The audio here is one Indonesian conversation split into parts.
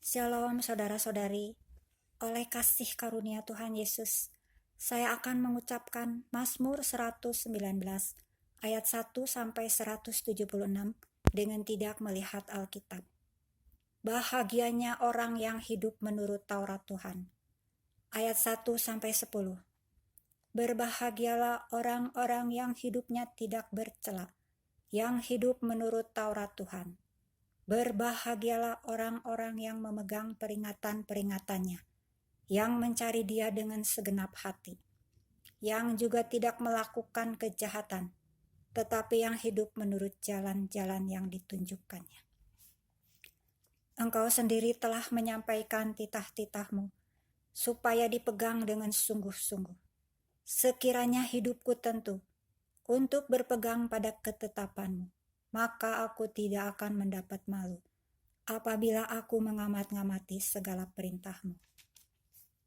Shalom saudara-saudari, oleh kasih karunia Tuhan Yesus, saya akan mengucapkan Mazmur 119 ayat 1 sampai 176 dengan tidak melihat Alkitab. Bahagianya orang yang hidup menurut Taurat Tuhan. Ayat 1 sampai 10. Berbahagialah orang-orang yang hidupnya tidak bercela, yang hidup menurut Taurat Tuhan. Berbahagialah orang-orang yang memegang peringatan-peringatannya, yang mencari Dia dengan segenap hati, yang juga tidak melakukan kejahatan, tetapi yang hidup menurut jalan-jalan yang ditunjukkannya. Engkau sendiri telah menyampaikan titah-titahmu, supaya dipegang dengan sungguh-sungguh. Sekiranya hidupku tentu untuk berpegang pada ketetapanmu, maka aku tidak akan mendapat malu apabila aku mengamat-ngamati segala perintahmu.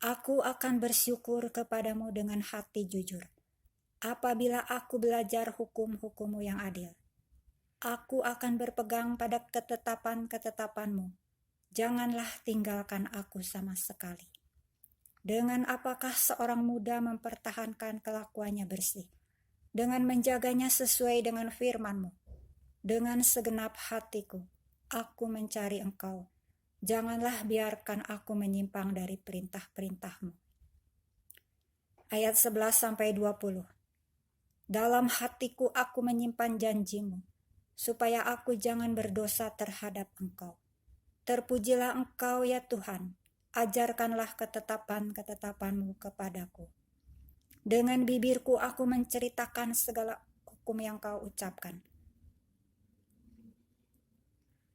Aku akan bersyukur kepadamu dengan hati jujur, apabila aku belajar hukum-hukummu yang adil. Aku akan berpegang pada ketetapan-ketetapanmu. Janganlah tinggalkan aku sama sekali. Dengan apakah seorang muda mempertahankan kelakuannya bersih? Dengan menjaganya sesuai dengan firman-Mu. Dengan segenap hatiku, aku mencari Engkau. Janganlah biarkan aku menyimpang dari perintah-perintah-Mu. Ayat 11-20. Dalam hatiku aku menyimpan janji-Mu, supaya aku jangan berdosa terhadap Engkau. Terpujilah Engkau ya Tuhan, ajarkanlah ketetapan-ketetapan-Mu kepadaku. Dengan bibirku aku menceritakan segala hukum yang Kau ucapkan.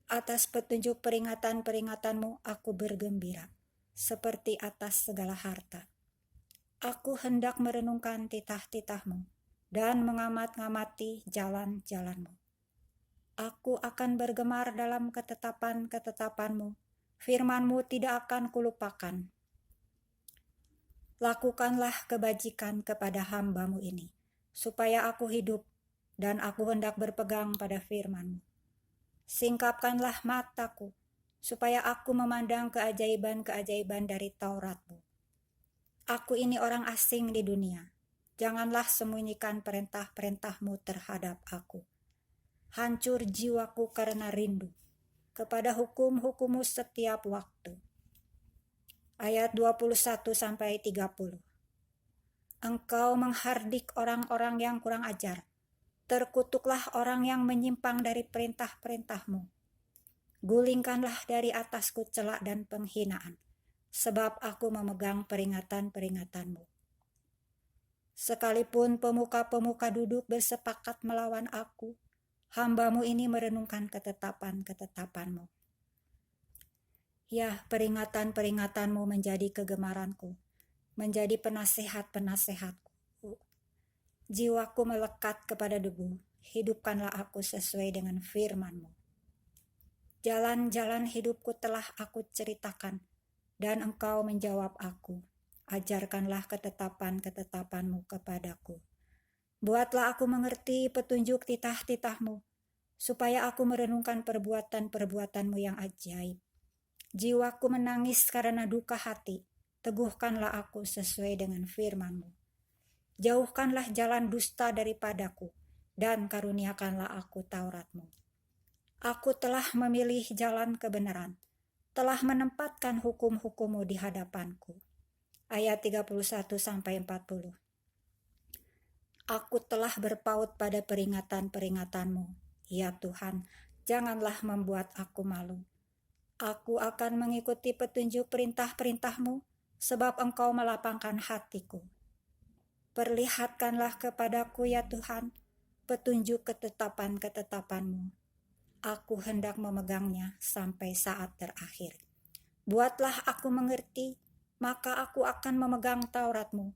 Atas petunjuk peringatan-peringatan-Mu aku bergembira, seperti atas segala harta. Aku hendak merenungkan titah-titah-Mu dan mengamat-ngamati jalan-jalan-Mu. Aku akan bergemar dalam ketetapan-ketetapan-Mu. Firman-Mu tidak akan kulupakan. Lakukanlah kebajikan kepada hamba-Mu ini, supaya aku hidup, dan aku hendak berpegang pada firman-Mu. Singkapkanlah mataku, supaya aku memandang keajaiban-keajaiban dari Taurat-Mu. Aku ini orang asing di dunia. Janganlah sembunyikan perintah-perintah-Mu terhadap aku. Hancur jiwaku karena rindu kepada hukum-hukum-Mu setiap waktu. Ayat 21-30. Engkau menghardik orang-orang yang kurang ajar. Terkutuklah orang yang menyimpang dari perintah-perintah-Mu. Gulingkanlah dari atasku celak dan penghinaan, sebab aku memegang peringatan-peringatan-Mu. Sekalipun pemuka-pemuka duduk bersepakat melawan aku, hamba-Mu ini merenungkan ketetapan-ketetapan-Mu. Ya, peringatan-peringatan-Mu menjadi kegemaranku, menjadi penasehat-penasehatku. Jiwaku melekat kepada debu, hidupkanlah aku sesuai dengan firman-Mu. Jalan-jalan hidupku telah aku ceritakan, dan Engkau menjawab aku. Ajarkanlah ketetapan-ketetapan-Mu kepadaku. Buatlah aku mengerti petunjuk titah-titah-Mu, supaya aku merenungkan perbuatan-perbuatan-Mu yang ajaib. Jiwaku menangis karena duka hati, teguhkanlah aku sesuai dengan firman-Mu. Jauhkanlah jalan dusta daripadaku, dan karuniakanlah aku Taurat-Mu. Aku telah memilih jalan kebenaran, telah menempatkan hukum-hukum-Mu di hadapanku. Ayat 31-40. Aku telah berpaut pada peringatan-peringatan-Mu. Ya Tuhan, janganlah membuat aku malu. Aku akan mengikuti petunjuk perintah-perintah-Mu, sebab Engkau melapangkan hatiku. Perlihatkanlah kepadaku ya Tuhan, petunjuk ketetapan-ketetapan-Mu. Aku hendak memegangnya sampai saat terakhir. Buatlah aku mengerti, maka aku akan memegang Taurat-Mu.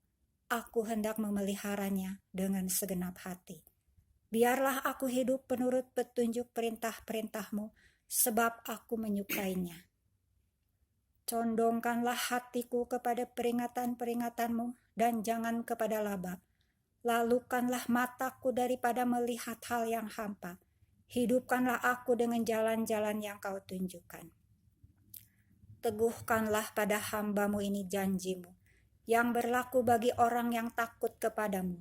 Aku hendak memeliharanya dengan segenap hati. Biarlah aku hidup menurut petunjuk perintah-perintah-Mu, sebab aku menyukainya. Condongkanlah hatiku kepada peringatan-peringatan-Mu, dan jangan kepada laba. Lalukanlah mataku daripada melihat hal yang hampa. Hidupkanlah aku dengan jalan-jalan yang Kau tunjukkan. Teguhkanlah pada hamba-Mu ini janji-Mu, yang berlaku bagi orang yang takut kepadamu.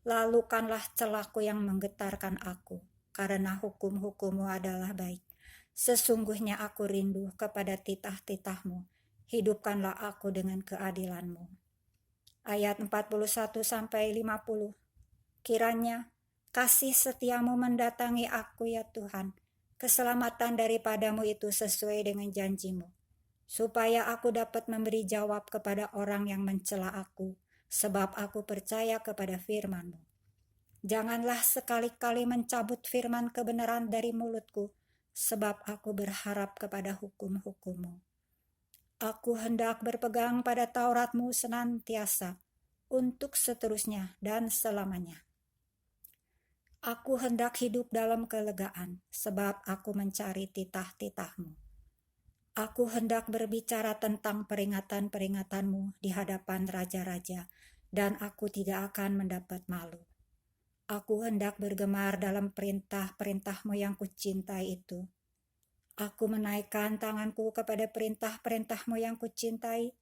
Lalukanlah celaku yang menggetarkan aku, karena hukum-hukum-Mu adalah baik. Sesungguhnya aku rindu kepada titah-titah-Mu, hidupkanlah aku dengan keadilan-Mu. Ayat 41-50. Kiranya kasih setiamu mendatangi aku ya Tuhan, keselamatan daripadamu itu sesuai dengan janjimu, supaya aku dapat memberi jawab kepada orang yang mencela aku, sebab aku percaya kepada firman-Mu. Janganlah sekali-kali mencabut firman kebenaran dari mulutku, sebab aku berharap kepada hukum-hukum-Mu. Aku hendak berpegang pada Taurat-Mu senantiasa, untuk seterusnya dan selamanya. Aku hendak hidup dalam kelegaan, sebab aku mencari titah-titah-Mu. Aku hendak berbicara tentang peringatan-peringatan-Mu di hadapan raja-raja, dan aku tidak akan mendapat malu. Aku hendak bergemar dalam perintah-perintah-Mu yang kucintai itu. Aku menaikkan tanganku kepada perintah-perintah-Mu yang kucintai,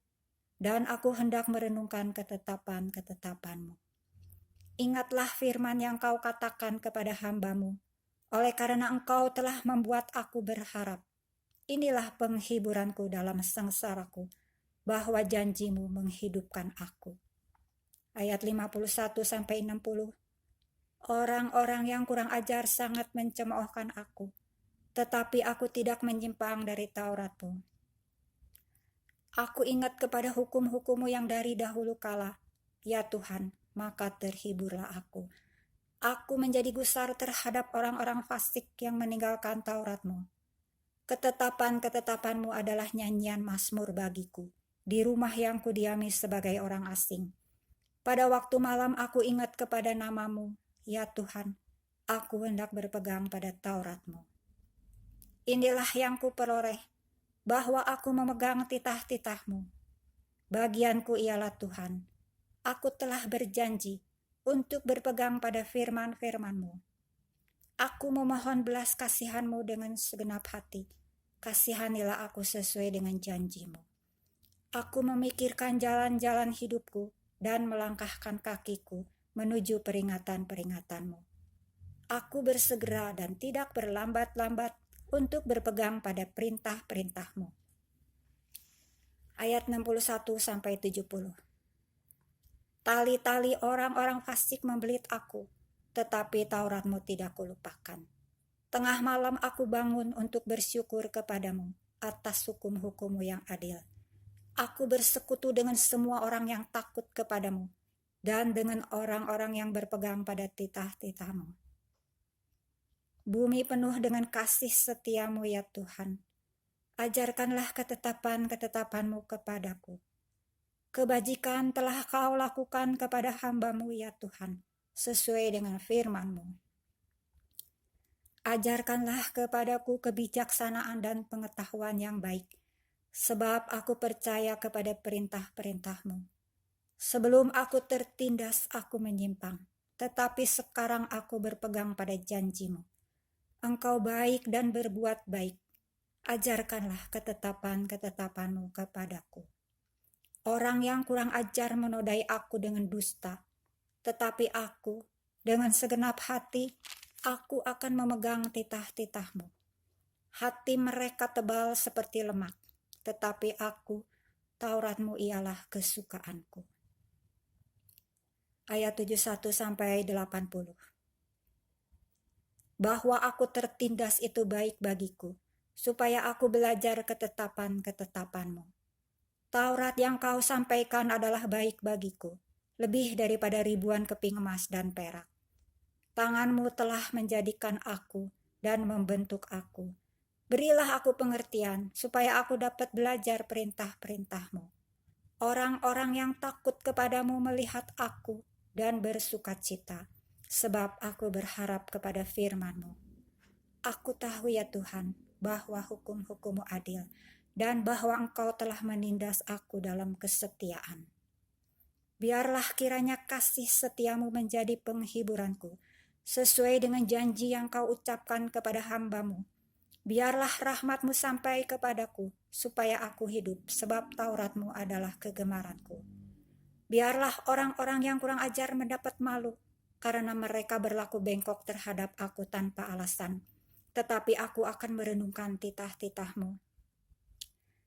dan aku hendak merenungkan ketetapan-ketetapan-Mu. Ingatlah firman yang Kau katakan kepada hamba-Mu, oleh karena Engkau telah membuat aku berharap. Inilah penghiburanku dalam sengsaraku, bahwa janji-Mu menghidupkan aku. Ayat 51-60. Orang-orang yang kurang ajar sangat mencemoohkan aku, tetapi aku tidak menyimpang dari Taurat-Mu. Aku ingat kepada hukum-hukum-Mu yang dari dahulu kala, ya Tuhan, maka terhiburlah aku. Aku menjadi gusar terhadap orang-orang fasik yang meninggalkan Taurat-Mu. Ketetapan-ketetapan-Mu adalah nyanyian mazmur bagiku, di rumah yang kudiami sebagai orang asing. Pada waktu malam aku ingat kepada nama-Mu, ya Tuhan, aku hendak berpegang pada Taurat-Mu. Inilah yang kuperoleh, bahwa aku memegang titah-titah-Mu. Bagianku ialah Tuhan. Aku telah berjanji untuk berpegang pada firman-firman-Mu. Aku memohon belas kasihan-Mu dengan segenap hati. Kasihanilah aku sesuai dengan janji-Mu. Aku memikirkan jalan-jalan hidupku dan melangkahkan kakiku menuju peringatan-peringatan-Mu. Aku bersegera dan tidak berlambat-lambat untuk berpegang pada perintah-perintah-Mu. Ayat 61-70. Tali-tali orang-orang fasik membelit aku, tetapi Taurat-Mu tidak kulupakan. Tengah malam aku bangun untuk bersyukur kepadamu atas hukum-hukum-Mu yang adil. Aku bersekutu dengan semua orang yang takut kepadamu dan dengan orang-orang yang berpegang pada titah-titah-Mu. Bumi penuh dengan kasih setia-Mu ya Tuhan. Ajarkanlah ketetapan-ketetapan-Mu kepadaku. Kebajikan telah Kau lakukan kepada hamba-Mu ya Tuhan, sesuai dengan firman-Mu. Ajarkanlah kepadaku kebijaksanaan dan pengetahuan yang baik, sebab aku percaya kepada perintah-perintah-Mu. Sebelum aku tertindas, aku menyimpang, tetapi sekarang aku berpegang pada janji-Mu. Engkau baik dan berbuat baik. Ajarkanlah ketetapan-ketetapan-Mu kepadaku. Orang yang kurang ajar menodai aku dengan dusta, tetapi aku, dengan segenap hati, aku akan memegang titah-titah-Mu. Hati mereka tebal seperti lemak, tetapi aku, Taurat-Mu ialah kesukaanku. Ayat 71-80. Bahwa aku tertindas itu baik bagiku, supaya aku belajar ketetapan-ketetapan-Mu. Taurat yang Kau sampaikan adalah baik bagiku, lebih daripada ribuan keping emas dan perak. Tangan-Mu telah menjadikan aku dan membentuk aku. Berilah aku pengertian, supaya aku dapat belajar perintah-perintah-Mu. Orang-orang yang takut kepadamu melihat aku dan bersukacita, sebab aku berharap kepada firman-Mu. Aku tahu ya Tuhan, bahwa hukum-hukum-Mu adil, dan bahwa Engkau telah menindas aku dalam kesetiaan. Biarlah kiranya kasih setia-Mu menjadi penghiburanku, sesuai dengan janji yang Kau ucapkan kepada hamba-Mu, Biarlah rahmat-Mu sampai kepadaku, supaya aku hidup, sebab Taurat-Mu adalah kegemaranku. Biarlah orang-orang yang kurang ajar mendapat malu, karena mereka berlaku bengkok terhadap aku tanpa alasan. Tetapi aku akan merenungkan titah-titah-Mu.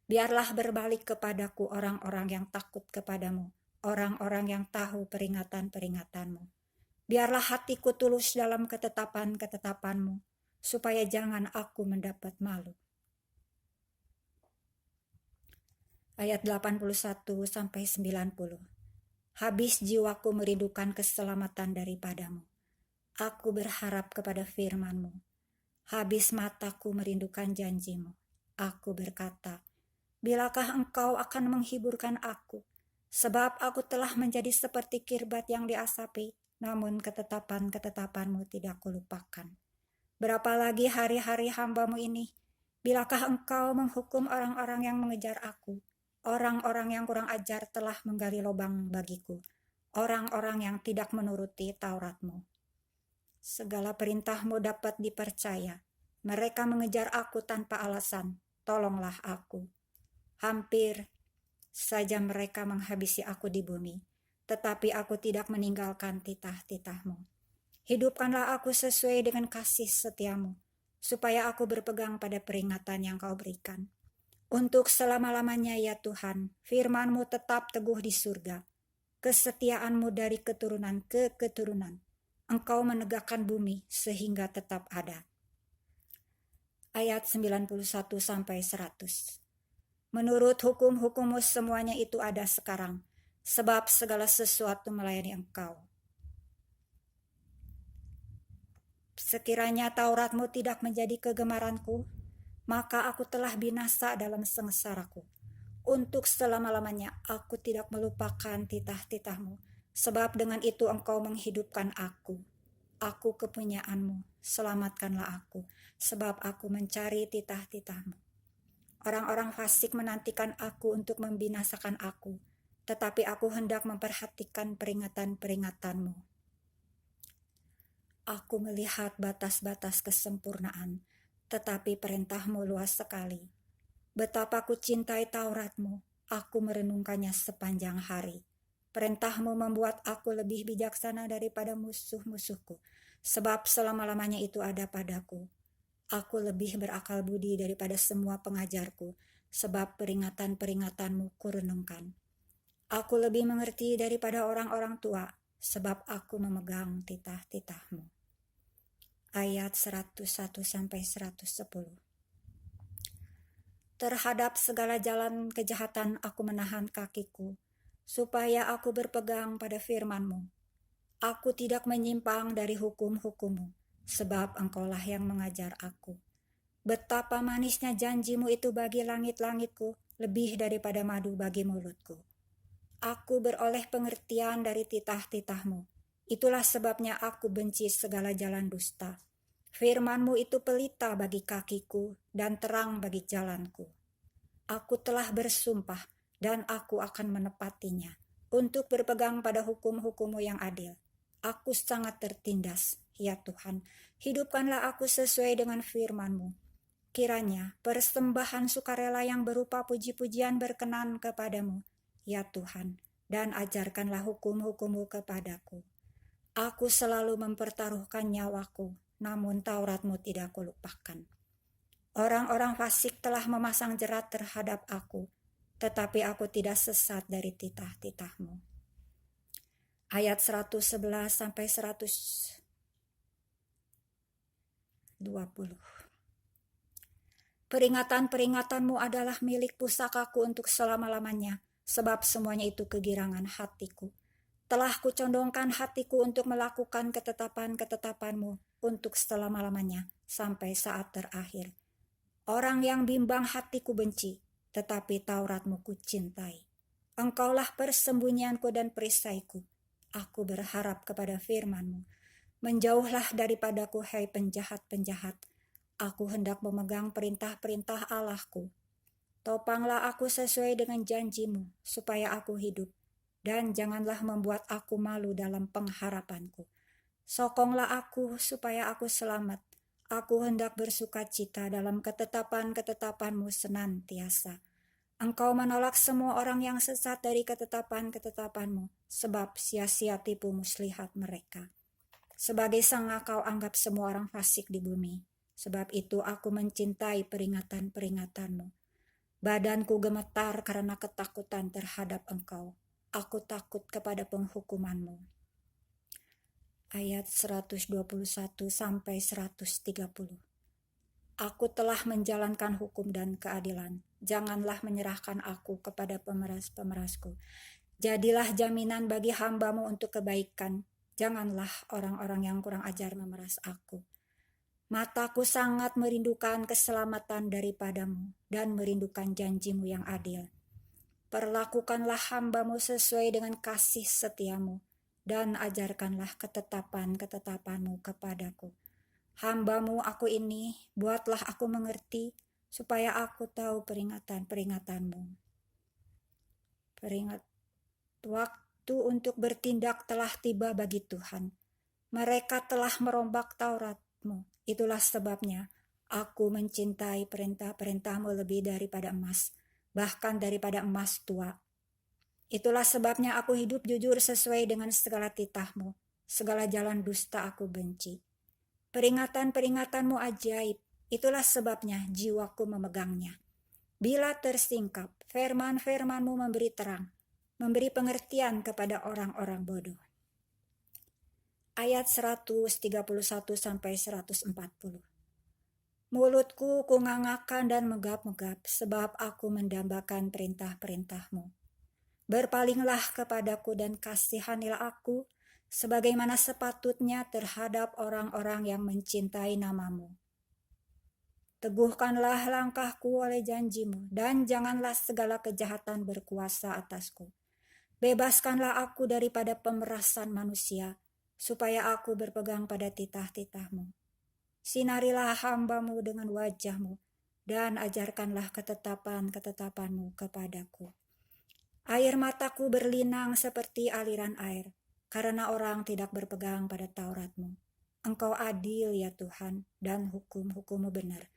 Biarlah berbalik kepadaku orang-orang yang takut kepadamu, orang-orang yang tahu peringatan-peringatan-Mu. Biarlah hatiku tulus dalam ketetapan-ketetapan-Mu, supaya jangan aku mendapat malu. Ayat 81-90. Habis jiwaku merindukan keselamatan daripadamu. Aku berharap kepada firman-Mu. Habis mataku merindukan janji-Mu. Aku berkata, bilakah Engkau akan menghiburkan aku? Sebab aku telah menjadi seperti kirbat yang diasapi, namun ketetapan-ketetapan-Mu tidak kulupakan. Berapa lagi hari-hari hamba-Mu ini? Bilakah Engkau menghukum orang-orang yang mengejar aku? Orang-orang yang kurang ajar telah menggali lubang bagiku. Orang-orang yang tidak menuruti Taurat-Mu. Segala perintah-Mu dapat dipercaya. Mereka mengejar aku tanpa alasan. Tolonglah aku. Hampir saja mereka menghabisi aku di bumi, tetapi aku tidak meninggalkan titah-titah-Mu. Hidupkanlah aku sesuai dengan kasih setia-Mu, supaya aku berpegang pada peringatan yang Kau berikan. Untuk selama-lamanya ya Tuhan, firman-Mu tetap teguh di surga. Kesetiaan-Mu dari keturunan ke keturunan. Engkau menegakkan bumi sehingga tetap ada. Ayat 91-100. Menurut hukum-hukum-Mu semuanya itu ada sekarang, sebab segala sesuatu melayani Engkau. Sekiranya Taurat-Mu tidak menjadi kegemaranku, maka aku telah binasa dalam sengsaraku. Untuk selama-lamanya aku tidak melupakan titah-titah-Mu, sebab dengan itu Engkau menghidupkan aku. Aku kepunyaan-Mu, selamatkanlah aku, sebab aku mencari titah-titah-Mu. Orang-orang fasik menantikan aku untuk membinasakan aku, tetapi aku hendak memperhatikan peringatan-peringatan-Mu. Aku melihat batas-batas kesempurnaan, tetapi perintah-Mu luas sekali. Betapa ku cintai Taurat-Mu, aku merenungkannya sepanjang hari. Perintah-Mu membuat aku lebih bijaksana daripada musuh-musuhku, sebab selama-lamanya itu ada padaku. Aku lebih berakal budi daripada semua pengajarku, sebab peringatan-peringatan-Mu kurenungkan. Aku lebih mengerti daripada orang-orang tua, sebab aku memegang titah-titah-Mu. Ayat 101-110. Terhadap segala jalan kejahatan aku menahan kakiku, supaya aku berpegang pada firman-Mu. Aku tidak menyimpang dari hukum-hukum-Mu, sebab Engkaulah yang mengajar aku. Betapa manisnya janji-Mu itu bagi langit-langitku, lebih daripada madu bagi mulutku. Aku beroleh pengertian dari titah-titah-Mu. Itulah sebabnya aku benci segala jalan dusta. Firman-Mu itu pelita bagi kakiku dan terang bagi jalanku. Aku telah bersumpah dan aku akan menepatinya untuk berpegang pada hukum-hukum-Mu yang adil. Aku sangat tertindas, ya Tuhan. Hidupkanlah aku sesuai dengan firman-Mu. Kiranya persembahan sukarela yang berupa puji-pujian berkenan kepadamu, ya Tuhan, dan ajarkanlah hukum-hukum-Mu kepadaku. Aku selalu mempertaruhkan nyawaku, namun Taurat-Mu tidak kulupakan. Orang-orang fasik telah memasang jerat terhadap aku, tetapi aku tidak sesat dari titah-titah-Mu. Ayat 111-120. Peringatan-peringatan-Mu adalah milik pusakaku untuk selama-lamanya, sebab semuanya itu kegirangan hatiku. Telah kucondongkan hatiku untuk melakukan ketetapan-ketetapan-Mu untuk selama-lamanya, sampai saat terakhir. Orang yang bimbang hatiku benci, tetapi Taurat-Mu kucintai. Engkaulah persembunyianku dan perisaiku. Aku berharap kepada firman-Mu. Menjauhlah daripadaku, hai penjahat-penjahat. Aku hendak memegang perintah-perintah Allahku. Topanglah aku sesuai dengan janji-Mu, supaya aku hidup. Dan janganlah membuat aku malu dalam pengharapanku. Sokonglah aku supaya aku selamat. Aku hendak bersukacita dalam ketetapan-ketetapan-Mu senantiasa. Engkau menolak semua orang yang sesat dari ketetapan-ketetapan-Mu, sebab sia-sia tipu muslihat mereka. Sebagai sanga kau anggap semua orang fasik di bumi. Sebab itu aku mencintai peringatan-peringatan-Mu. Badanku gemetar karena ketakutan terhadap Engkau. Aku takut kepada penghukuman-Mu. Ayat 121 sampai 130. Aku telah menjalankan hukum dan keadilan. Janganlah menyerahkan aku kepada pemeras-pemerasku. Jadilah jaminan bagi hamba-Mu untuk kebaikan. Janganlah orang-orang yang kurang ajar memeras aku. Mataku sangat merindukan keselamatan daripada-Mu dan merindukan janji-Mu yang adil. Perlakukanlah hamba-Mu sesuai dengan kasih setia-Mu dan ajarkanlah ketetapan-ketetapan-Mu kepadaku. Hamba-Mu aku ini, buatlah aku mengerti supaya aku tahu peringatan-peringatan-Mu. Waktu untuk bertindak telah tiba bagi Tuhan. Mereka telah merombak Taurat-Mu. Itulah sebabnya aku mencintai perintah-perintah-Mu lebih daripada emas, bahkan daripada emas tua. Itulah sebabnya aku hidup jujur sesuai dengan segala titah-Mu. Segala jalan dusta aku benci. Peringatan-peringatan-Mu ajaib. Itulah sebabnya jiwaku memegangnya. Bila tersingkap, firman-firman-Mu memberi terang, memberi pengertian kepada orang-orang bodoh. Ayat 131 sampai 140. Mulutku kungangakan dan megap-megap, sebab aku mendambakan perintah-perintah-Mu. Berpalinglah kepadaku dan kasihanilah aku, sebagaimana sepatutnya terhadap orang-orang yang mencintai nama-Mu. Teguhkanlah langkahku oleh janji-Mu, dan janganlah segala kejahatan berkuasa atasku. Bebaskanlah aku daripada pemerasan manusia, supaya aku berpegang pada titah-titah-Mu. Sinarilah hamba-Mu dengan wajah-Mu, dan ajarkanlah ketetapan-ketetapan-Mu kepadaku. Air mataku berlinang seperti aliran air, karena orang tidak berpegang pada Taurat-Mu. Engkau adil ya Tuhan, dan hukum-hukum-Mu benar.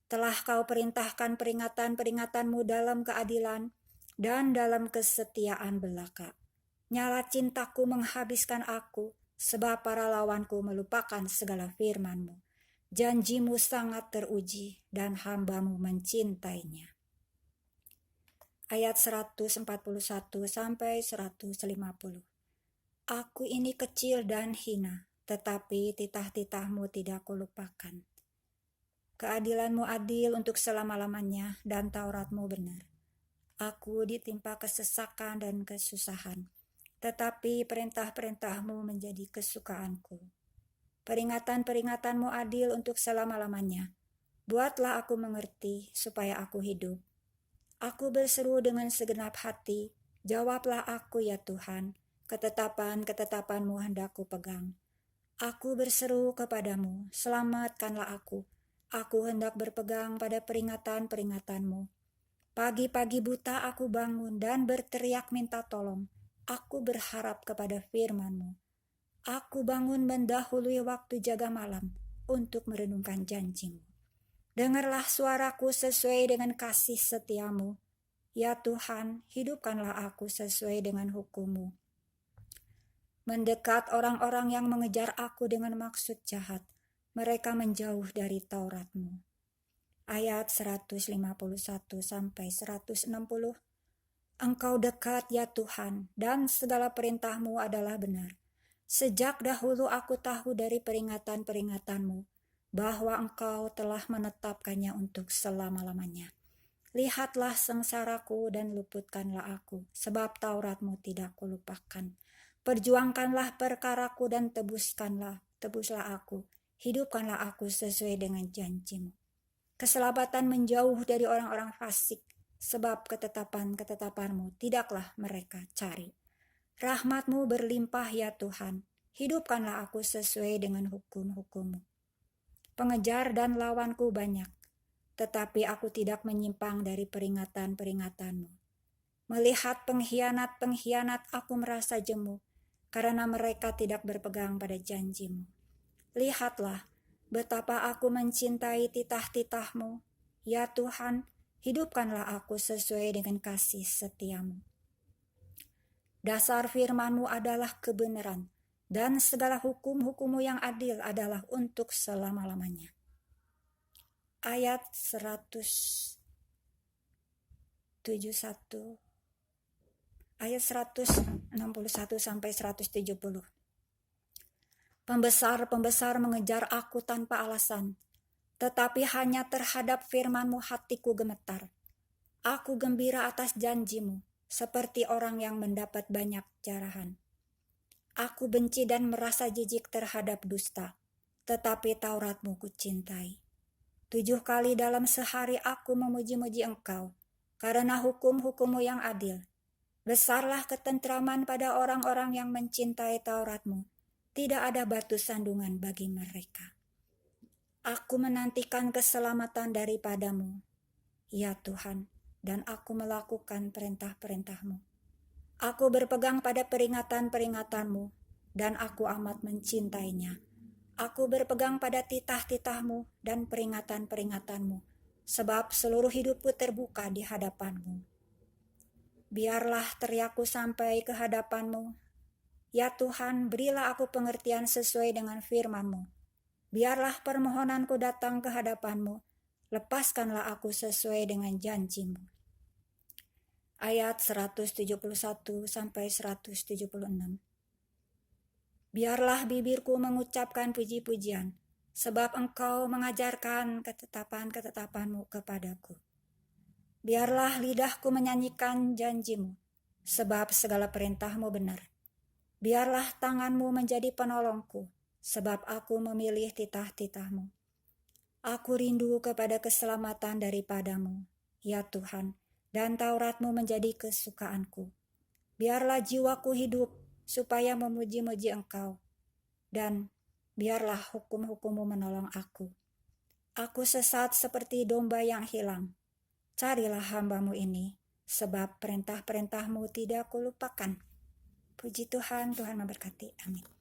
Telah Kau perintahkan peringatan-peringatan-Mu dalam keadilan dan dalam kesetiaan belaka. Nyala cintaku menghabiskan aku, sebab para lawanku melupakan segala firman-Mu. Janji-Mu sangat teruji, dan hamba-Mu mencintainya. Ayat 141 sampai 150. Aku ini kecil dan hina, tetapi titah-titah-Mu tidak kulupakan. Keadilan-Mu adil untuk selama-lamanya, dan Taurat-Mu benar. Aku ditimpa kesesakan dan kesusahan, tetapi perintah-perintah-Mu menjadi kesukaanku. Peringatan-peringatan-Mu adil untuk selama-lamanya. Buatlah aku mengerti, supaya aku hidup. Aku berseru dengan segenap hati, jawablah aku ya Tuhan, ketetapan-ketetapan-Mu hendak ku pegang. Aku berseru kepadamu, selamatkanlah aku. Aku hendak berpegang pada peringatan-peringatan-Mu. Pagi-pagi buta aku bangun dan berteriak minta tolong. Aku berharap kepada firman-Mu. Aku bangun mendahului waktu jaga malam untuk merenungkan janji-Mu. Dengarlah suaraku sesuai dengan kasih setia-Mu. Ya Tuhan, hidupkanlah aku sesuai dengan hukum-Mu. Mendekat orang-orang yang mengejar aku dengan maksud jahat. Mereka menjauh dari Taurat-Mu. Ayat 151 sampai 160. Engkau dekat ya Tuhan, dan segala perintah-Mu adalah benar. Sejak dahulu aku tahu dari peringatan-peringatan-Mu, bahwa Engkau telah menetapkannya untuk selama-lamanya. Lihatlah sengsaraku dan luputkanlah aku, sebab Taurat-Mu tidak kulupakan. Perjuangkanlah perkaraku dan tebuslah aku. Hidupkanlah aku sesuai dengan janji-Mu. Keselamatan menjauh dari orang-orang fasik, sebab ketetapan-ketetapan-Mu tidaklah mereka cari. Rahmat-Mu berlimpah ya Tuhan, hidupkanlah aku sesuai dengan hukum-hukum-Mu. Pengejar dan lawanku banyak, tetapi aku tidak menyimpang dari peringatan-peringatan-Mu. Melihat pengkhianat-pengkhianat aku merasa jemu, karena mereka tidak berpegang pada janji-Mu. Lihatlah, betapa aku mencintai titah-titah-Mu. Ya Tuhan, hidupkanlah aku sesuai dengan kasih setia-Mu. Dasar firman-Mu adalah kebenaran, dan segala hukum-hukum-Mu yang adil adalah untuk selama-lamanya. Ayat 171 ayat 161 sampai 170. Pembesar-pembesar mengejar aku tanpa alasan, tetapi hanya terhadap firman-Mu hatiku gemetar. Aku gembira atas janji-Mu, seperti orang yang mendapat banyak jarahan. Aku benci dan merasa jijik terhadap dusta, tetapi Taurat-Mu kucintai. 7 kali dalam sehari aku memuji-muji Engkau, karena hukum-hukum-Mu yang adil. Besarlah ketentraman pada orang-orang yang mencintai Taurat-Mu. Tidak ada batu sandungan bagi mereka. Aku menantikan keselamatan daripada-Mu, ya Tuhan, dan aku melakukan perintah-perintah-Mu. Aku berpegang pada peringatan-peringatan-Mu, dan aku amat mencintainya. Aku berpegang pada titah-titah-Mu dan peringatan-peringatan-Mu, sebab seluruh hidupku terbuka di hadapan-Mu. Biarlah teriakku sampai ke hadapan-Mu. Ya Tuhan, berilah aku pengertian sesuai dengan firman-Mu. Biarlah permohonanku datang ke hadapan-Mu. Lepaskanlah aku sesuai dengan janji-Mu. Ayat 171 sampai 176. Biarlah bibirku mengucapkan puji-pujian, sebab Engkau mengajarkan ketetapan-ketetapan-Mu kepadaku. Biarlah lidahku menyanyikan janji-Mu, sebab segala perintah-Mu benar. Biarlah tangan-Mu menjadi penolongku, sebab aku memilih titah-titah-Mu. Aku rindu kepada keselamatan daripada-Mu, ya Tuhan, dan Taurat-Mu menjadi kesukaanku. Biarlah jiwaku hidup, supaya memuji-muji Engkau, dan biarlah hukum-hukum-Mu menolong aku. Aku sesat seperti domba yang hilang. Carilah hamba-Mu ini, sebab perintah-perintah-Mu tidak kulupakan. Puji Tuhan, Tuhan memberkati. Amin.